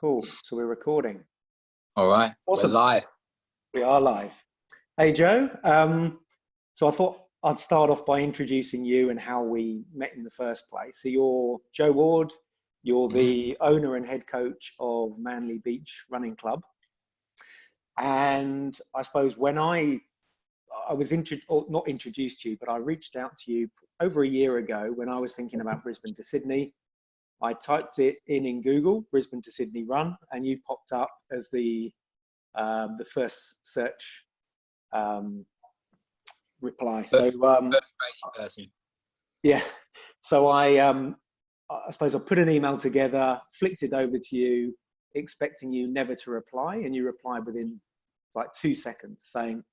Cool. So we're recording. All right, we're Awesome. live. We are live. Hey, Joe. So I thought I'd start off by introducing you and how we met in the first place. So you're Joe Ward. You're the owner and head coach of Manly Beach Running Club. And I suppose when I was not introduced to you, but I reached out to you over a year ago when I was thinking about Brisbane to Sydney. I typed it in Google, Brisbane to Sydney Run, and you popped up as the first search reply. So person. yeah, so I suppose I put an email together, flicked it over to you, expecting you never to reply, and you replied within like 2 seconds, saying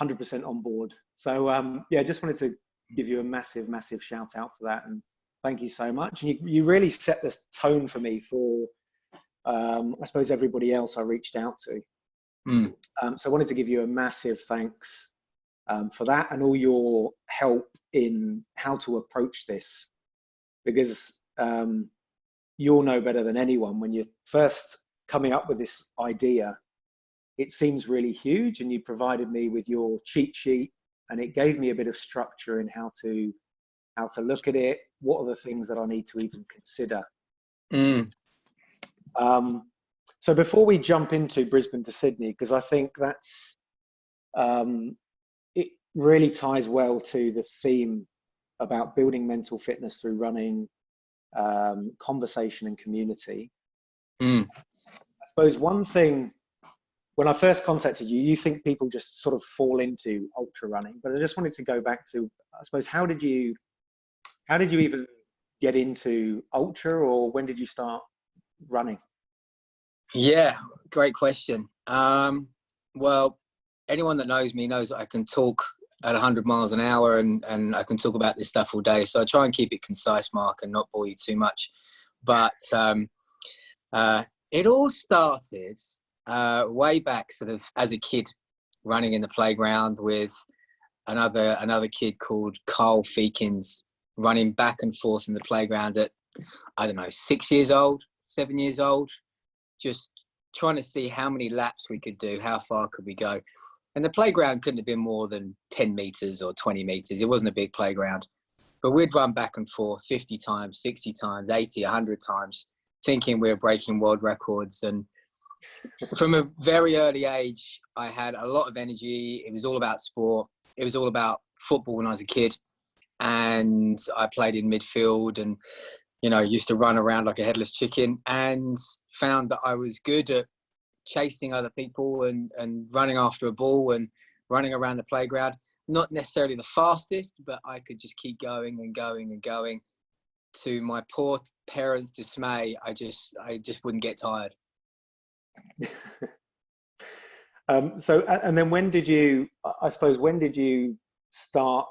100% on board. So yeah, just wanted to give you a massive shout out for that, and thank you so much. And you really set the tone for me for I suppose everybody else I reached out to. So I wanted to give you a massive thanks for that and all your help in how to approach this, because you'll know better than anyone when you're first coming up with this idea, it seems really huge, and you provided me with your cheat sheet and it gave me a bit of structure in how to look at it. What are the things that I need to even consider? So before we jump into Brisbane to Sydney, because I think that's it really ties well to the theme about building mental fitness through running, conversation and community. I suppose one thing, when I first contacted you, you think people just sort of fall into ultra running, but I just wanted to go back to, I suppose, how did you even get into ultra, or when did you start running? Yeah, great question. Well, anyone that knows me knows that I can talk at 100 miles an hour and I can talk about this stuff all day. So I try and keep it concise, Mark, and not bore you too much. But it all started way back sort of as a kid, running in the playground with another kid called Carl Feekins, running back and forth in the playground at, I don't know, 6 years old, 7 years old, just trying to see how many laps we could do, how far could we go. And the playground couldn't have been more than 10 meters or 20 meters. It wasn't a big playground, but we'd run back and forth 50 times, 60 times, 80, 100 times, thinking we were breaking world records. And from a very early age, I had a lot of energy. It was all about sport. It was all about football when I was a kid. And I played in midfield and, you know, used to run around like a headless chicken, and found that I was good at chasing other people and running after a ball and running around the playground. Not necessarily the fastest, but I could just keep going and going and going. To my poor parents' dismay, I just wouldn't get tired. So, and then when did you start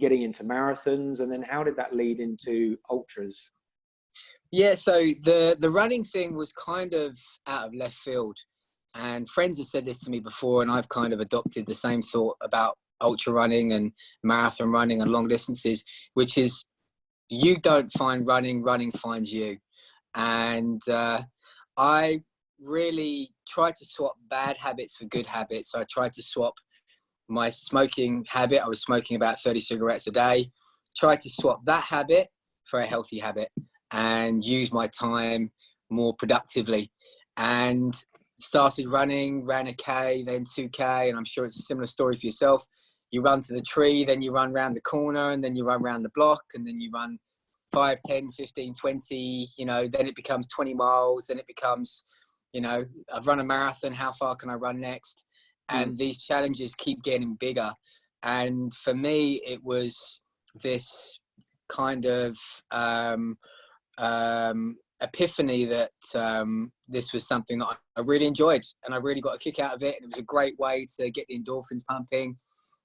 getting into marathons, and then how did that lead into ultras? Yeah, so the running thing was kind of out of left field, and friends have said this to me before, and I've kind of adopted the same thought about ultra running and marathon running and long distances, which is you don't find running, running finds you. And I really tried to swap bad habits for good habits. So I tried to swap my smoking habit. I was smoking about 30 cigarettes a day. Tried to swap that habit for a healthy habit and use my time more productively. And started running, ran a K, then 2K, and I'm sure it's a similar story for yourself. You run to the tree, then you run around the corner, and then you run around the block, and then you run 5, 10, 15, 20, you know, then it becomes 20 miles, then it becomes, you know, I've run a marathon, how far can I run next? And these challenges keep getting bigger. And for me, it was this kind of epiphany that this was something that I really enjoyed, and I really got a kick out of it. And it was a great way to get the endorphins pumping,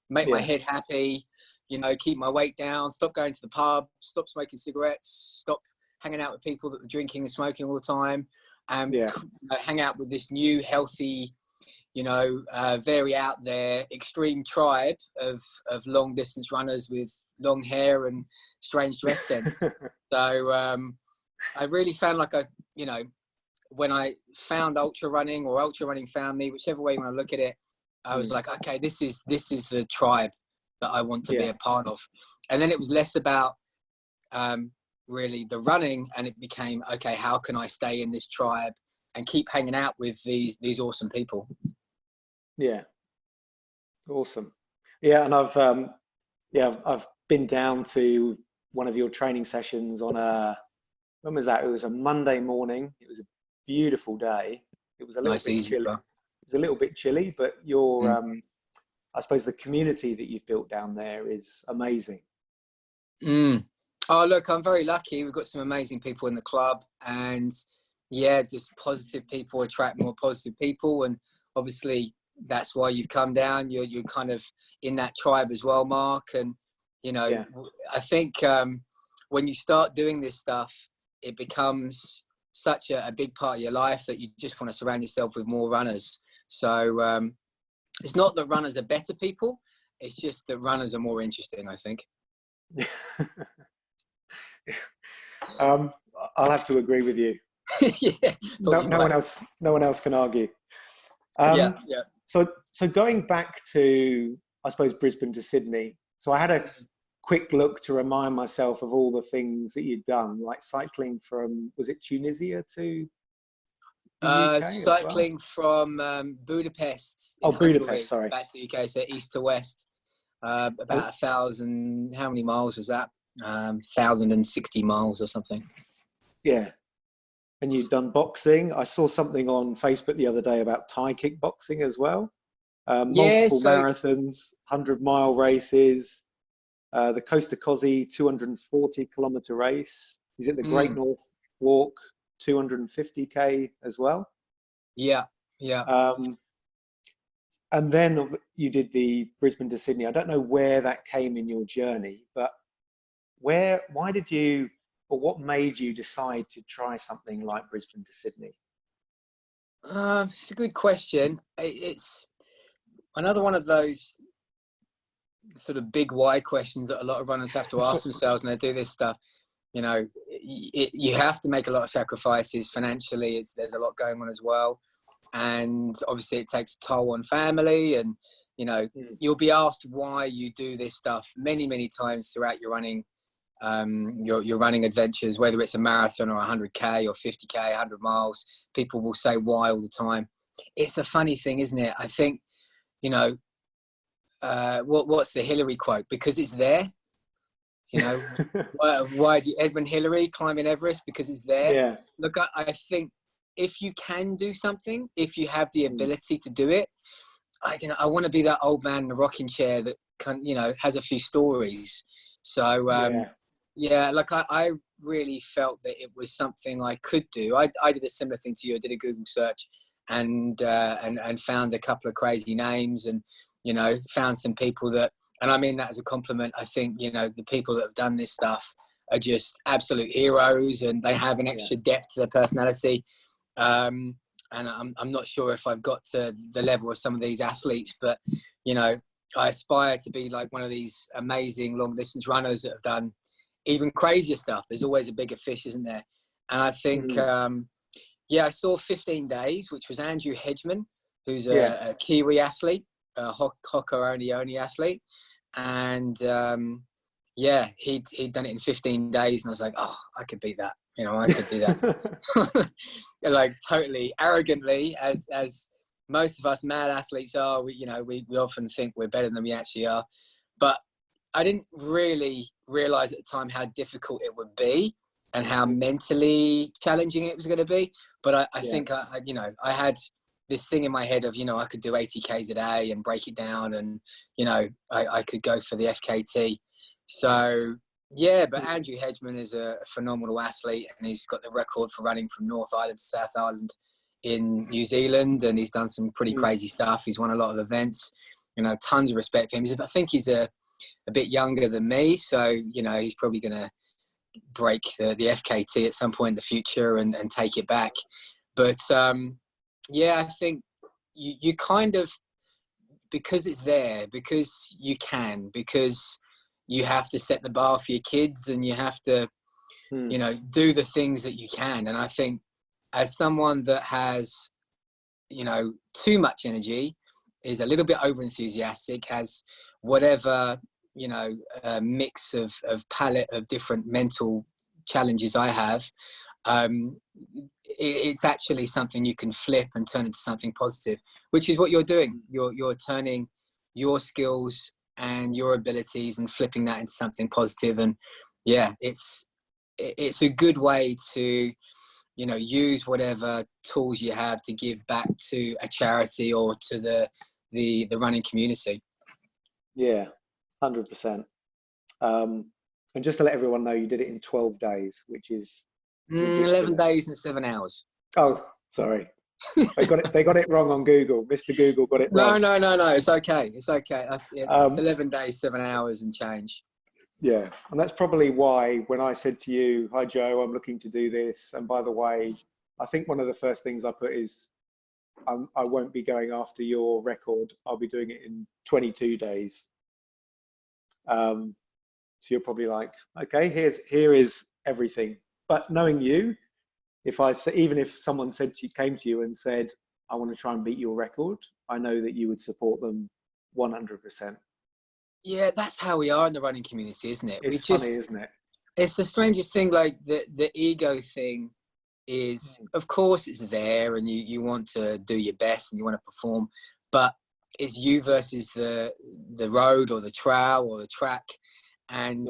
make my head happy, you know, keep my weight down, stop going to the pub, stop smoking cigarettes, stop hanging out with people that were drinking and smoking all the time, and hang out with this new healthy, you know, very out there extreme tribe of long distance runners with long hair and strange dress sense. So I really found like you know, when I found ultra running, or ultra running found me, whichever way you want to look at it, I was like, okay, this is the tribe that I want to be a part of. And then it was less about really the running, and it became, okay, how can I stay in this tribe and keep hanging out with these awesome people? Yeah, awesome. Yeah, and I've been down to one of your training sessions on when was that? It was a Monday morning. It was a beautiful day. It was a little Nice, bit easy, chilly. bro. It was a little bit chilly, but I suppose the community that you've built down there is amazing. Oh, look, I'm very lucky. We've got some amazing people in the club, and yeah, just positive people attract more positive people. And obviously that's why you've come down. You're kind of in that tribe as well, Mark. And, you know, I think when you start doing this stuff, it becomes such a big part of your life that you just want to surround yourself with more runners. So it's not that runners are better people. It's just that runners are more interesting, I think. I'll have to agree with you. Yeah, No one else can argue. Yeah. So going back to, I suppose, Brisbane to Sydney. So I had a quick look to remind myself of all the things that you'd done, like cycling from, was it Tunisia to the UK cycling from Budapest in Budapest, Hungary, sorry. back to the UK, so east to west. About 1,000, how many miles was that? 1,060 miles or something. Yeah. And you've done boxing. I saw something on Facebook the other day about Thai kickboxing as well. Multiple marathons, 100-mile races, the Costa Cosi 240-kilometer race. Is it the Great North Walk 250k as well? Yeah. And then you did the Brisbane to Sydney. I don't know where that came in your journey, but why did you, or what made you decide to try something like Brisbane to Sydney? It's a good question. It's another one of those sort of big why questions that a lot of runners have to ask themselves when they do this stuff. You know, you have to make a lot of sacrifices financially. There's a lot going on as well. And obviously it takes a toll on family, and, you know, you'll be asked why you do this stuff many, many times throughout your running adventures, whether it's a marathon or 100k or 50k, 100 miles. People will say why all the time. It's a funny thing, isn't it? I think, you know, what's the Hillary quote? Because it's there. You know, why do Edmund Hillary climbing Everest? Because it's there. Yeah. Look, I think if you can do something, if you have the ability to do it, I want to be that old man in the rocking chair that has a few stories. So like I really felt that it was something I could do. I did a similar thing to you. I did a Google search and found a couple of crazy names, and, you know, found some people that, and I mean that as a compliment. I think, you know, the people that have done this stuff are just absolute heroes, and they have an extra depth to their personality. And I'm not sure if I've got to the level of some of these athletes, but, you know, I aspire to be like one of these amazing long distance runners that have done even crazier stuff. There's always a bigger fish, isn't there? And I think, I saw 15 Days, which was Andrew Hedgeman, who's a Kiwi athlete, a Hoko-only athlete. And he'd done it in 15 days. And I was like, oh, I could beat that. You know, I could do that. Like, totally arrogantly, as most of us mad athletes are, we often think we're better than we actually are. But I didn't really realize at the time how difficult it would be and how mentally challenging it was going to be. But I think I had this thing in my head of, you know, I could do 80 Ks a day and break it down, and, you know, I could go for the FKT. So, yeah, but Andrew Hedgeman is a phenomenal athlete, and he's got the record for running from North Island to South Island in New Zealand, and he's done some pretty crazy stuff. He's won a lot of events, you know, tons of respect for him. I think he's a bit younger than me, so, you know, he's probably going to break the FKT at some point in the future and take it back. But, I think you kind of, because it's there, because you can, because you have to set the bar for your kids, and you have to, you know, do the things that you can. And I think as someone that has, too much energy, is a little bit over enthusiastic, has whatever, mix of palette of different mental challenges I have, it's actually something you can flip and turn into something positive, which is what you're doing. You're turning your skills and your abilities and flipping that into something positive. And yeah, it's a good way to, use whatever tools you have to give back to a charity or to the running community. Yeah, 100%. And just to let everyone know, you did it in 12 days, which is 11 days and 7 hours. Oh, sorry. They got it wrong on Google. Mr. Google got it wrong. No. It's okay. It's okay. It's 11 days, 7 hours and change. Yeah. And that's probably why when I said to you, hi, Joe, I'm looking to do this. And by the way, I think one of the first things I put is I won't be going after your record. I'll be doing it in 22 days. So you're probably like, okay, here is everything. But knowing you, even if someone came to you and said, I want to try and beat your record, I know that you would support them 100%. Yeah, that's how we are in the running community, isn't it? It's funny, isn't it? It's the strangest thing. Like the ego thing is, of course, it's there, and you want to do your best and you want to perform, but it's you versus the road or the trail or the track, and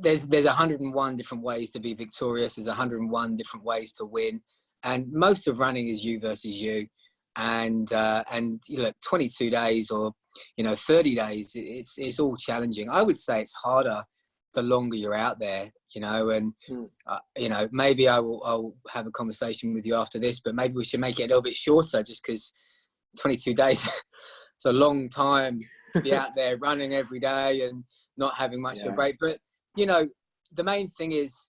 there's 101 different ways to be victorious. There's 101 different ways to win, and most of running is you versus you. And 22 days or 30 days, it's all challenging. I would say it's harder the longer you're out there, and maybe I'll have a conversation with you after this, but maybe we should make it a little bit shorter, just because 22 days it's a long time to be out there running every day and not having much of a break. But the main thing is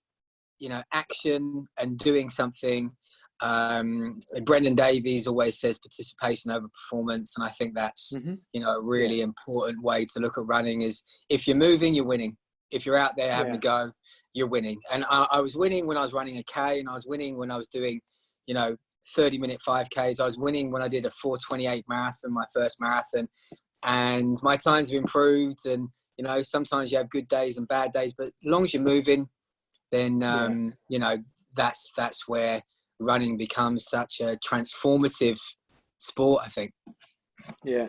action and doing something. Brendan Davies always says participation over performance, and I think that's a really important way to look at running. Is if you're moving, you're winning. If you're out there having a go, you're winning. And I was winning when I was running a K, and I was winning when I was doing 30-minute 5Ks. I was winning when I did a 4:28 marathon, my first marathon, and my times have improved. And sometimes you have good days and bad days, but as long as you're moving, then that's where running becomes such a transformative sport, I think. Yeah.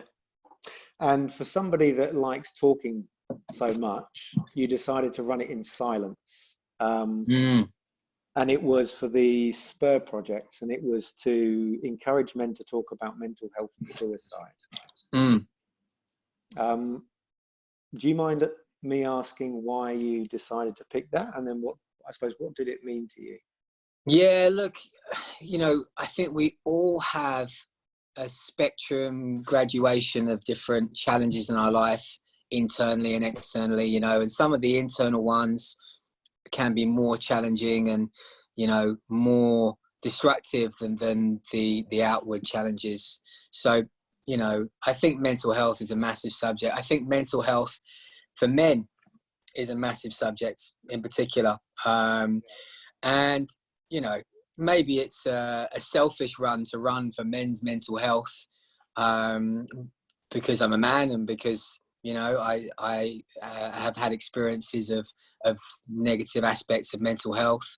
And for somebody that likes talking so much, you decided to run it in silence. And it was for the Spur project, and it was to encourage men to talk about mental health and suicide. Do you mind me asking why you decided to pick that? And then what did it mean to you? Yeah, look, I think we all have a spectrum graduation of different challenges in our life, internally and externally, and some of the internal ones can be more challenging and, more destructive than the outward challenges. So, I think mental health is a massive subject. I think mental health for men is a massive subject in particular. And maybe it's a selfish run for men's mental health, because I'm a man and because, I have had experiences of negative aspects of mental health.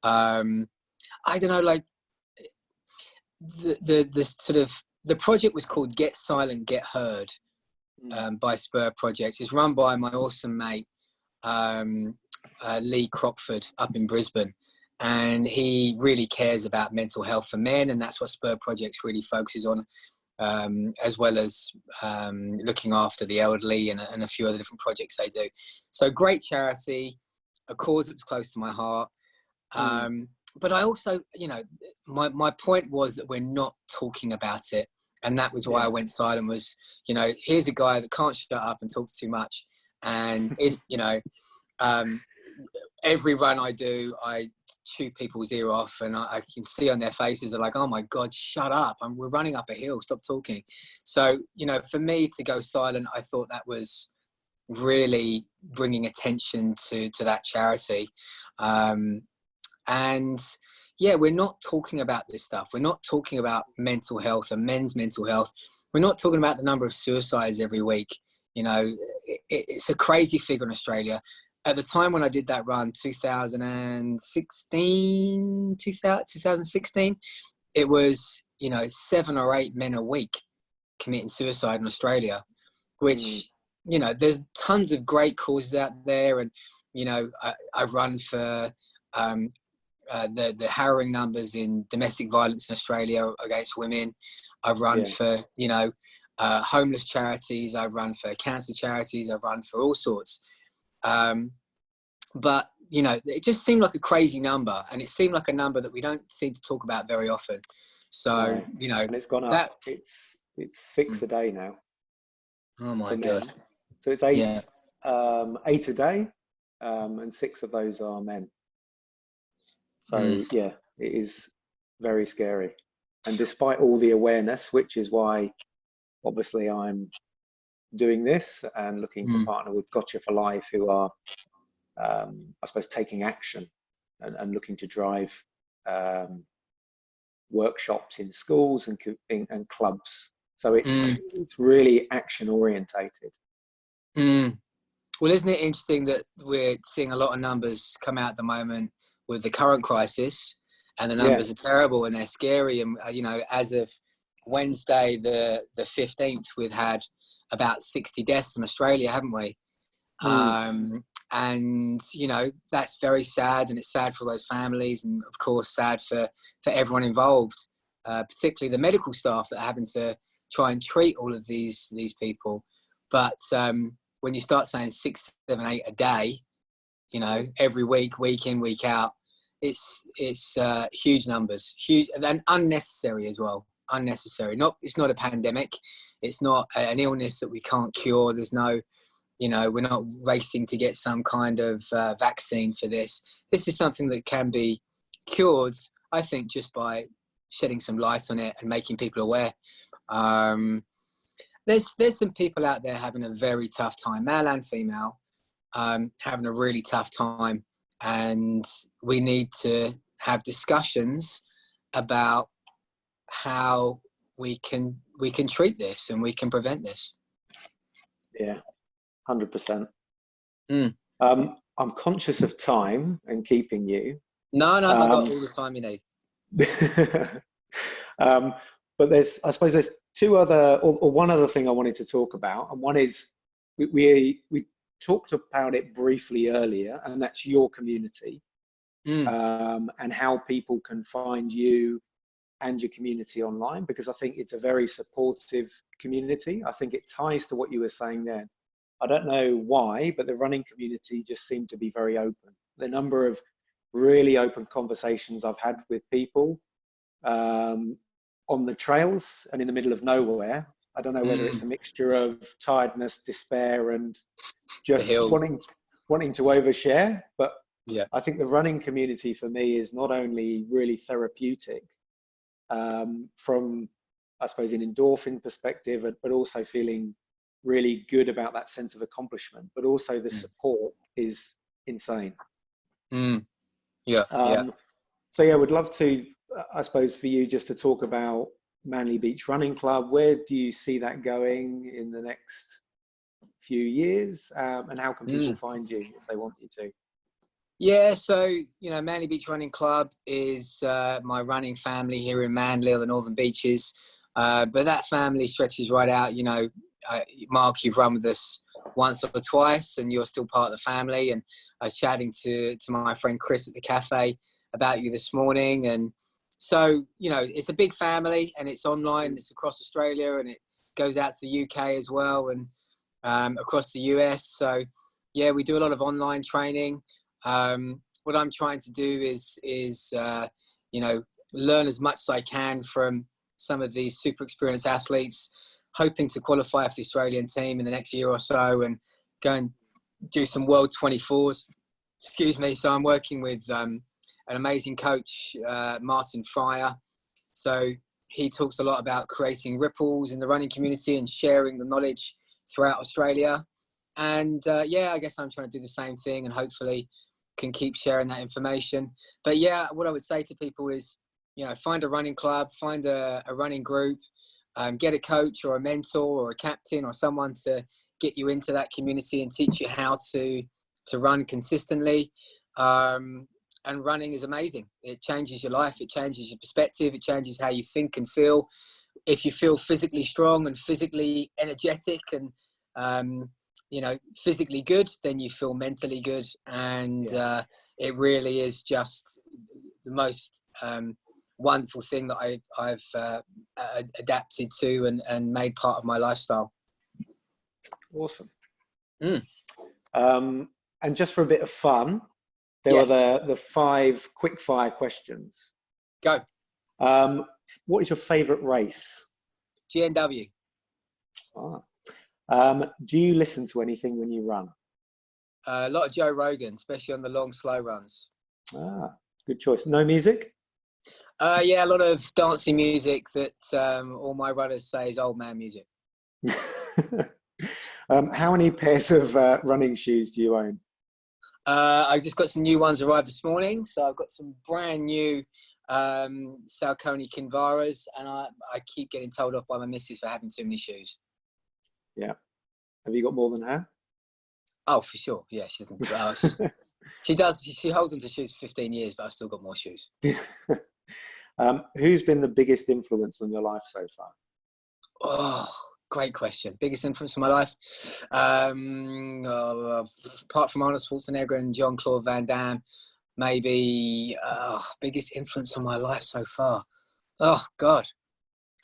I don't know, like the project was called Get Silent, Get Heard, by Spur Projects. It's run by my awesome mate, Lee Crockford up in Brisbane. And he really cares about mental health for men, and that's what Spur Projects really focuses on, as well as looking after the elderly and a few other different projects they do. So great charity, a cause that was close to my heart. But I also, my point was that we're not talking about it. And that was why I went silent, was, here's a guy that can't shut up and talks too much. And it's, every run I do, I chew people's ear off, and I can see on their faces, they're like, oh my God, shut up. We're running up a hill, stop talking. So, for me to go silent, I thought that was really bringing attention to that charity. And, yeah, we're not talking about this stuff. We're not talking about mental health and men's mental health. We're not talking about the number of suicides every week. You know, it's a crazy figure in Australia. At the time when I did that run, 2016, it was, you know, 7 or 8 men a week committing suicide in Australia, which, you know, there's tons of great causes out there. And, you know, I've run for the harrowing numbers in domestic violence in Australia against women. I've run for, you know, homeless charities. I've run for cancer charities. I've run for all sorts. But, you know, it just seemed like a crazy number, and it seemed like a number that we don't seem to talk about very often. So, you know, and it's gone up. It's 6 a day now. Oh my God. So it's 8 a day, and 6 of those are men. So yeah, it is very scary. And despite all the awareness, which is why obviously I'm doing this and looking to partner with Gotcha for Life, who are, I suppose, taking action and looking to drive workshops in schools and clubs. So it's really action orientated. Well, isn't it interesting that we're seeing a lot of numbers come out at the moment with the current crisis, and the numbers are terrible and they're scary. And, you know, as of Wednesday, the 15th, we've had about 60 deaths in Australia, haven't we? And, you know, that's very sad, and it's sad for those families, and of course sad for everyone involved, particularly the medical staff that are having to try and treat all of these people. But when you start saying 6, 7, 8 a day, you know, every week, week in, week out, it's huge numbers, huge, and unnecessary as well. Unnecessary. It's not a pandemic. It's not an illness that we can't cure. There's no, you know, we're not racing to get some kind of vaccine for this. This is something that can be cured, I think, just by shedding some light on it and making people aware. There's some people out there having a very tough time, male and female, having a really tough time, and we need to have discussions about how we can treat this and we can prevent this. Yeah, 100%. I'm conscious of time and keeping you. No, I've got all the time you need. But I suppose there's two other, or one other thing I wanted to talk about, and one is we talked about it briefly earlier, and that's your community, and how people can find you and your community online, because I think it's a very supportive community. I think it ties to what you were saying there. I don't know why, but the running community just seemed to be very open. The number of really open conversations I've had with people on the trails and in the middle of nowhere. I don't know whether it's a mixture of tiredness, despair, and just wanting to overshare. But I think the running community for me is not only really therapeutic from, I suppose, an endorphin perspective, but also feeling really good about that sense of accomplishment, but also the support is insane. So yeah, would love to, I suppose, for you just to talk about Manly Beach Running Club. Where do you see that going in the next few years, and how can people find you if they want you to? Yeah, so, you know, Manly Beach Running Club is my running family here in Manly, the Northern Beaches, but that family stretches right out. You know, Mark, you've run with us once or twice, and you're still part of the family. And I was chatting to my friend Chris at the cafe about you this morning. And so, you know, it's a big family, and it's online, it's across Australia, and it goes out to the UK as well, and across the US. So yeah, we do a lot of online training. What I'm trying to do is you know, learn as much as I can from some of these super experienced athletes, hoping to qualify for the Australian team in the next year or so and go and do some World 24s. Excuse me. So I'm working with an amazing coach, Martin Fryer. So he talks a lot about creating ripples in the running community and sharing the knowledge throughout Australia. And yeah, I guess I'm trying to do the same thing, and hopefully can keep sharing that information. But yeah, what I would say to people is, find a running club, find a running group, get a coach or a mentor or a captain or someone to get you into that community and teach you how to run consistently. And running is amazing. It changes your life. It changes your perspective. It changes how you think and feel. If you feel physically strong and physically energetic and, physically good, then you feel mentally good. And it really is just the most wonderful thing that I've adapted to and made part of my lifestyle. Awesome. And just for a bit of fun, there were the 5 quick fire questions. Go. What is your favorite race? GNW. Do you listen to anything when you run? A lot of Joe Rogan, especially on the long, slow runs. Good choice. No music? Yeah, a lot of dancing music that all my runners say is old man music. How many pairs of running shoes do you own? I just got some new ones arrived this morning. So I've got some brand new Saucony Kinvaras, and I keep getting told off by my missus for having too many shoes. Yeah. Have you got more than her? Oh, for sure. Yeah, she doesn't. She does. She holds on to shoes for 15 years, but I've still got more shoes. Who's been the biggest influence on your life so far? Oh, great question. Biggest influence on my life? Apart from Arnold Schwarzenegger and Jean-Claude Van Damme, maybe biggest influence on my life so far. Oh, God.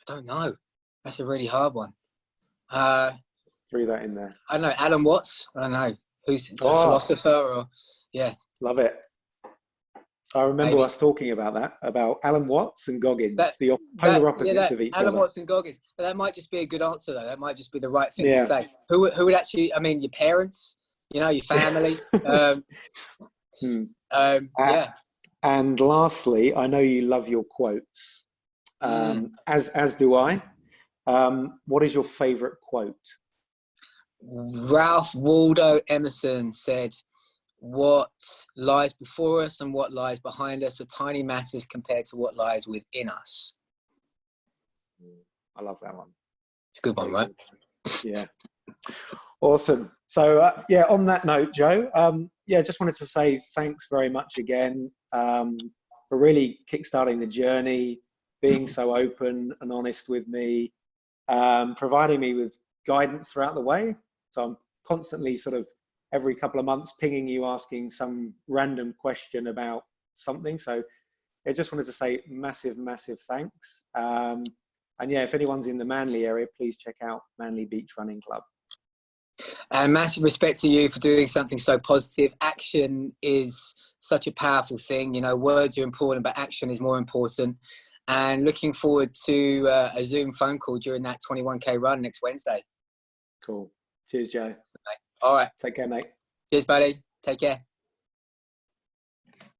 I don't know. That's a really hard one. Threw that in there. I don't know. Alan Watts? I don't know. Who's a philosopher or... Yeah. Love it. I remember us talking about that, about Alan Watts and Goggins, the polar opposites of each other. Alan Watts and Goggins. But that might just be a good answer, though. That might just be the right thing to say. Who would actually, I mean, your parents, your family. And lastly, I know you love your quotes, as do I. What is your favorite quote? Ralph Waldo Emerson said, "What lies before us and what lies behind us are tiny matters compared to what lies within us." I love that one. It's a good one, right? Yeah. Awesome. So, on that note, Joe, just wanted to say thanks very much again for really kickstarting the journey, being so open and honest with me, providing me with guidance throughout the way. So I'm constantly sort of every couple of months pinging you, asking some random question about something. So I just wanted to say massive, massive thanks. And if anyone's in the Manly area, please check out Manly Beach Running Club. And massive respect to you for doing something so positive. Action is such a powerful thing. Words are important, but action is more important. And looking forward to a Zoom phone call during that 21K run next Wednesday. Cool. Cheers, Joe. All right. Take care, mate. Cheers, buddy. Take care.